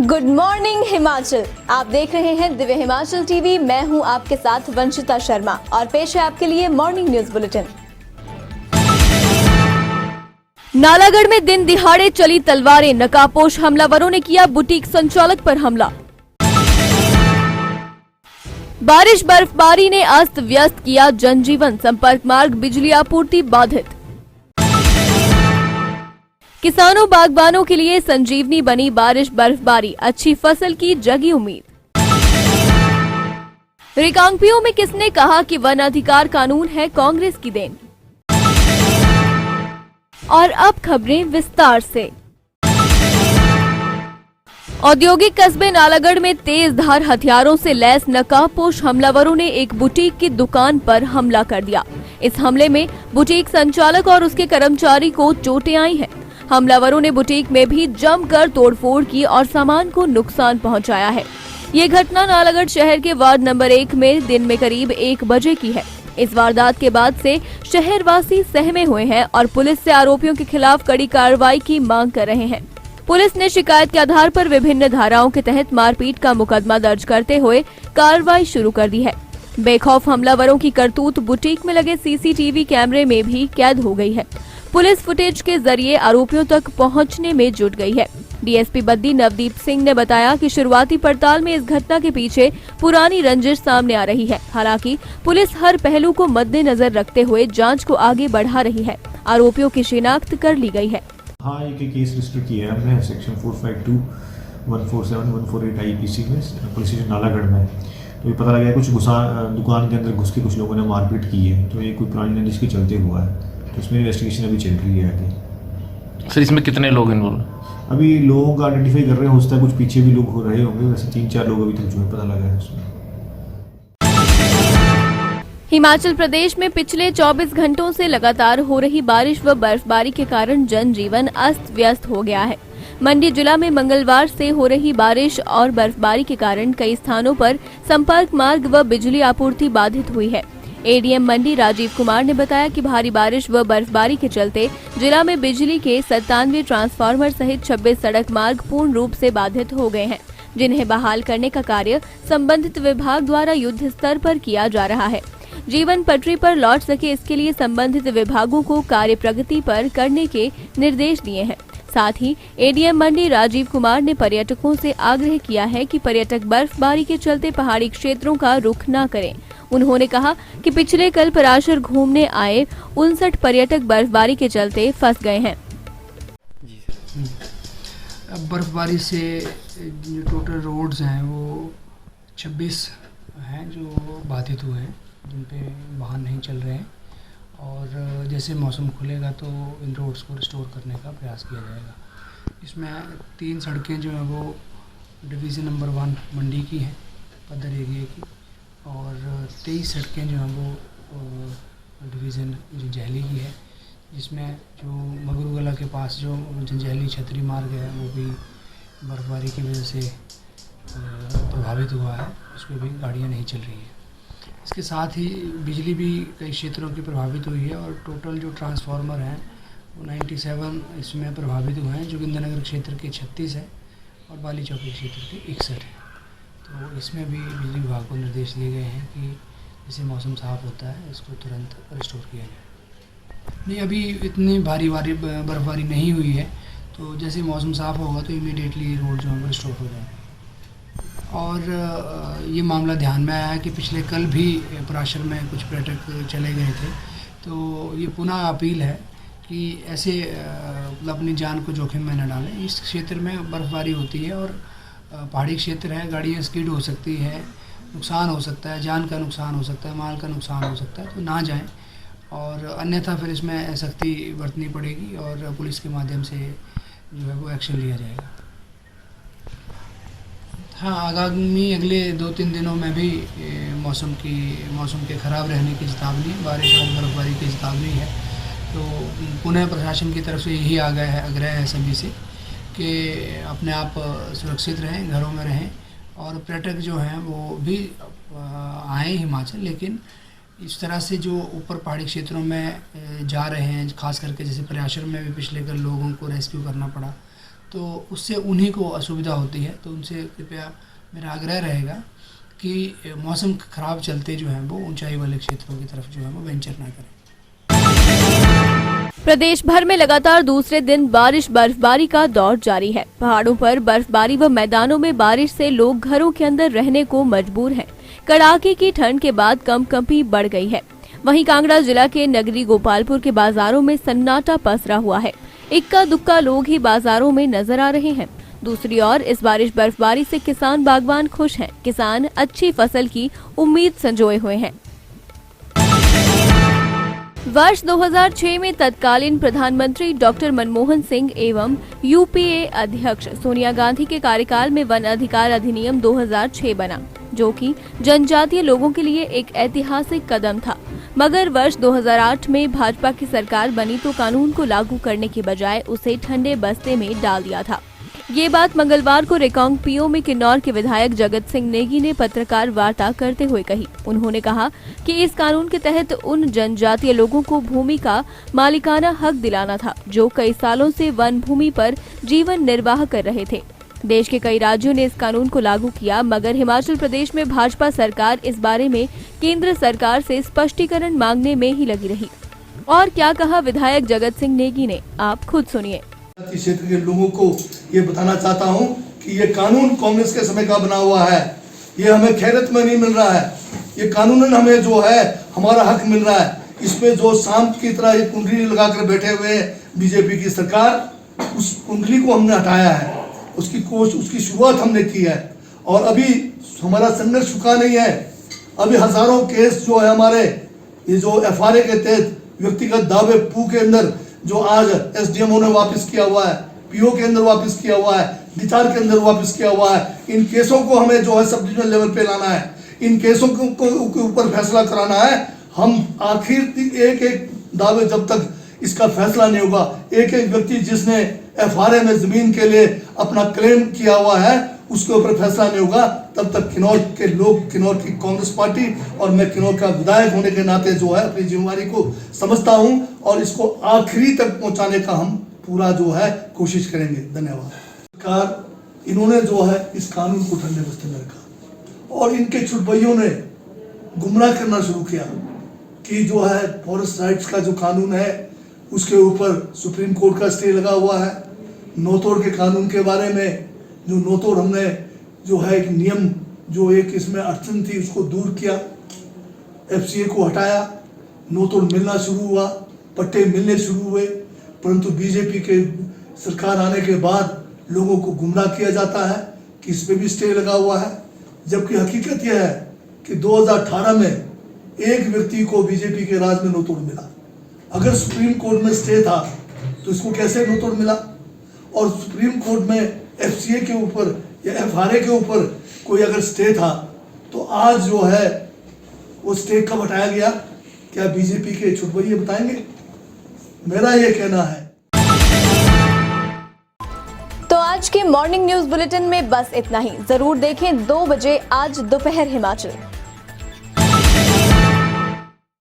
Good morning Himachal. आप देख रहे हैं दिव्य हिमाचल टीवी। मैं हूं आपके साथ वंशिता शर्मा और पेश है आपके लिए मॉर्निंग न्यूज बुलेटिन। नालागढ़ में दिन दिहाड़े चली तलवारें, नकाबपोश हमलावरों ने किया बुटीक संचालक पर हमला। बारिश बर्फबारी ने अस्त व्यस्त किया जनजीवन, संपर्क मार्ग बिजली आपूर्ति बाधित। किसानों बागबानों के लिए संजीवनी बनी बारिश बर्फबारी, अच्छी फसल की जगी उम्मीद। रिकांगपिओ में किसने कहा कि वन अधिकार कानून है कांग्रेस की देन। और अब खबरें विस्तार से। औद्योगिक कस्बे नालागढ़ में तेज धार हथियारों से लैस नकाबपोश हमलावरों ने एक बुटीक की दुकान पर हमला कर दिया। इस हमले में बुटीक संचालक और उसके कर्मचारी को चोटें आई हैं। हमलावरों ने बुटीक में भी जमकर तोड़फोड़ की और सामान को नुकसान पहुंचाया है। ये घटना नालागढ़ शहर के वार्ड नंबर 1 में दिन में करीब 1 बजे की है। इस वारदात के बाद से शहरवासी सहमे हुए हैं और पुलिस से आरोपियों के खिलाफ कड़ी कार्रवाई की मांग कर रहे हैं। पुलिस ने शिकायत के आधार पर विभिन्न धाराओं के तहत मारपीट का मुकदमा दर्ज करते हुए कार्रवाई शुरू कर दी है। बेखौफ हमलावरों की करतूत बुटीक में लगे सीसीटीवी कैमरे में भी कैद हो गई है। पुलिस फुटेज के जरिए आरोपियों तक पहुंचने में जुट गई है। डीएसपी बद्दी नवदीप सिंह ने बताया कि शुरुआती पड़ताल में इस घटना के पीछे पुरानी रंजिश सामने आ रही है। हालांकि पुलिस हर पहलू को मद्देनजर रखते हुए जांच को आगे बढ़ा रही है। आरोपियों की शिनाख्त कर ली गई है। हाँ, एक केस रजिस्टर किया है हमने सेक्शन 452, 147, 148 आईपीसी में पुलिस स्टेशन नालागढ़ में। तो ये पता लगा कुछ दुकान के अंदर घुस के कुछ लोगों ने मारपीट की है। तो ये कोई पुरानी रंजिश के चलते हुआ है। तो इसमें इन्वेस्टिगेशन अभी चल रही है आगे। सर, इसमें कितने लोग इन्वॉल्व? अभी लोगों का आइडेंटिफाई कर रहे हैं, हो सकता है कुछ पीछे भी लोग हो रहे होंगे। वैसे 3-4 लोग अभी तक जो है पता लगा है उसमें। हिमाचल प्रदेश में पिछले 24 घंटों से लगातार हो रही बारिश व बर्फबारी के कारण जनजीवन अस्त व्यस्त हो गया है। मंडी जिला में मंगलवार से हो रही बारिश और बर्फबारी के कारण कई स्थानों पर संपर्क मार्ग व बिजली आपूर्ति बाधित हुई है। एडीएम मंडी राजीव कुमार ने बताया कि भारी बारिश व बर्फबारी के चलते जिला में बिजली के 97 ट्रांसफार्मर सहित 26 सड़क मार्ग पूर्ण रूप से बाधित हो गए हैं, जिन्हें बहाल करने का कार्य संबंधित विभाग द्वारा युद्ध स्तर पर किया जा रहा है। जीवन पटरी पर लौट सके, इसके लिए संबंधित विभागों को कार्य प्रगति पर करने के निर्देश दिए हैं। साथ ही एडीएम मंडी राजीव कुमार ने पर्यटकों से आग्रह किया है कि पर्यटक बर्फबारी के चलते पहाड़ी क्षेत्रों का रुख न करें। उन्होंने कहा कि पिछले कल पराशर घूमने आए 59 पर्यटक बर्फबारी के चलते फंस गए हैं। बर्फबारी से जो टोटल रोड्स हैं वो 26 हैं जो बाधित हुए हैं, जिन पे वाहन नहीं चल रहे हैं। और जैसे मौसम खुलेगा तो इन रोड्स को रिस्टोर करने का प्रयास किया जाएगा। इसमें 3 सड़कें जो हैं वो डिवीज़न नंबर 1 मंडी की हैं, पदर एरिया की, और 23 सड़कें जो हैं वो डिवीज़न जंजैहली की है, जिसमें जो मगरूगला के पास जो जंजैहली छतरी मार्ग है वो भी बर्फबारी की वजह से प्रभावित हुआ है। उस पर भी गाड़ियाँ नहीं चल रही हैं। इसके साथ ही बिजली भी कई क्षेत्रों की प्रभावित हुई है और टोटल जो ट्रांसफार्मर हैं वो 97 इसमें प्रभावित हुए हैं, जोगिंद्रनगर क्षेत्र के 36 है और बाली चौकी क्षेत्र के 61 है। तो इसमें भी बिजली विभाग को निर्देश दिए गए हैं कि जैसे मौसम साफ़ होता है इसको तुरंत रिस्टोर किया जाए। नहीं, अभी इतनी भारी बर्फबारी नहीं हुई है, तो जैसे मौसम साफ़ होगा तो इमीडिएटली रोड जो है रिस्टोर हो जाएंगे। और ये मामला ध्यान में आया है कि पिछले कल भी पराशर में कुछ पर्यटक चले गए थे। तो ये पुनः अपील है कि ऐसे मतलब अपनी जान को जोखिम में न डालें। इस क्षेत्र में बर्फबारी होती है और पहाड़ी क्षेत्र है, गाड़ियाँ स्किड हो सकती है, नुकसान हो सकता है, जान का नुकसान हो सकता है, माल का नुकसान हो सकता है। तो ना जाएं और अन्यथा फिर इसमें सख्ती बरतनी पड़ेगी और पुलिस के माध्यम से जो है वो एक्शन लिया जाएगा। हाँ, आगामी अगले 2-3 दिनों में भी मौसम के ख़राब रहने की चेतावनी है, बारिश और बर्फबारी की चेतावनी है। तो पुनः प्रशासन की तरफ से यही आग्रह है सभी से कि अपने आप सुरक्षित रहें, घरों में रहें और पर्यटक जो हैं वो भी आएँ हिमाचल, लेकिन इस तरह से जो ऊपर पहाड़ी क्षेत्रों में जा रहे हैं, खास करके जैसे पराशर में भी पिछले कल लोगों को रेस्क्यू करना पड़ा, तो उससे उन्हीं को असुविधा होती है। तो उनसे कृपया मेरा आग्रह रहेगा कि मौसम खराब चलते जो है वो ऊंचाई वाले क्षेत्रों की तरफ जो है वो वेंचर ना करें। प्रदेश भर में लगातार दूसरे दिन बारिश बर्फबारी का दौर जारी है। पहाड़ों पर बर्फबारी व मैदानों में बारिश से लोग घरों के अंदर रहने को मजबूर हैं। कड़ाके की ठंड के बाद कंपकंपी बढ़ गई है। वहीं कांगड़ा जिला के नगरी गोपालपुर के बाजारों में सन्नाटा पसरा हुआ है। इक्का दुक्का लोग ही बाजारों में नजर आ रहे हैं। दूसरी ओर इस बारिश बर्फबारी से किसान बागवान खुश हैं। किसान अच्छी फसल की उम्मीद संजोए हुए हैं। वर्ष 2006 में तत्कालीन प्रधानमंत्री डॉक्टर मनमोहन सिंह एवं यूपीए अध्यक्ष सोनिया गांधी के कार्यकाल में वन अधिकार अधिनियम 2006 बना, जो कि जनजातीय लोगों के लिए एक ऐतिहासिक कदम था। मगर वर्ष 2008 में भाजपा की सरकार बनी तो कानून को लागू करने के बजाय उसे ठंडे बस्ते में डाल दिया था। ये बात मंगलवार को रिकांगपिओ में किन्नौर के विधायक जगत सिंह नेगी ने पत्रकार वार्ता करते हुए कही। उन्होंने कहा कि इस कानून के तहत उन जनजातीय लोगों को भूमि का मालिकाना हक दिलाना था जो कई सालों से वन भूमि पर जीवन निर्वाह कर रहे थे। देश के कई राज्यों ने इस कानून को लागू किया, मगर हिमाचल प्रदेश में भाजपा सरकार इस बारे में केंद्र सरकार से स्पष्टीकरण मांगने में ही लगी रही। और क्या कहा विधायक जगत सिंह नेगी ने, आप खुद सुनिए। क्षेत्र के लोगों को ये बताना चाहता हूँ कि ये कानून कांग्रेस के समय का बना हुआ है। ये हमें खैरत में नहीं मिल रहा है। ये कानूनन हमें जो है हमारा हक मिल रहा है। इस पे जो सांप की तरह ये कुंडली लगाकर बैठे हुए बीजेपी की सरकार, उस कुंडली को हमने हटाया है। उसकी शुरुआत हमने की है और अभी हमारा संघर्ष रुका नहीं है। अभी हजारों केस जो है हमारे ये जो FRA के तहत व्यक्तिगत दावे पू के अंदर जो आज SDMO ने वापस किया हुआ है, PO के अंदर वापस किया हुआ है, DITAR के अंदर वापस किया हुआ है। इन केसों को हमें जो है सब डिविजनल लेवल पे लाना है। इन केसों के ऊपर फैसला कराना है। हम आखिर एक एक दावे जब तक इसका फैसला नहीं होगा, एक एक व्यक्ति जिसने FRA में जमीन के लिए अपना क्लेम किया हुआ है उसके ऊपर फैसला नहीं होगा, तब तक किन्नौर के लोग, किन्नौर की कांग्रेस पार्टी और मैं किन्नौर का विधायक होने के नाते जो है अपनी जिम्मेवारी को समझता हूं और इसको आखिरी तक पहुंचाने का हम पूरा जो है कोशिश करेंगे। धन्यवाद। सरकार इन्होंने जो है इस कानून को ठंडे बस्ते में रखा और इनके छुटभइयों ने गुमराह करना शुरू किया कि जो है फॉरेस्ट राइट्स का जो कानून है उसके ऊपर सुप्रीम कोर्ट का स्टे लगा हुआ है। नौतोड़ के कानून के बारे में जो नौतोड़ हमने जो है एक नियम जो एक इसमें अड़चन थी उसको दूर किया, FCA को हटाया, नौतोड़ मिलना शुरू हुआ, पट्टे मिलने शुरू हुए। परंतु बीजेपी के सरकार आने के बाद लोगों को गुमराह किया जाता है कि इस पे भी स्टे लगा हुआ है, जबकि हकीकत यह है कि 2018 में एक व्यक्ति को बीजेपी के राज में नौतोड़ मिला। अगर सुप्रीम कोर्ट में स्टे था तो इसको कैसे नौतोड़ मिला? और सुप्रीम कोर्ट में FCA के ऊपर या FRA के ऊपर कोई अगर स्टे था तो आज जो है वो स्टे कब हटाया गया? क्या बीजेपी के छुटभइये बताएंगे? मेरा ये कहना है। तो आज के मॉर्निंग न्यूज बुलेटिन में बस इतना ही। जरूर देखें 2 बजे आज दोपहर हिमाचल।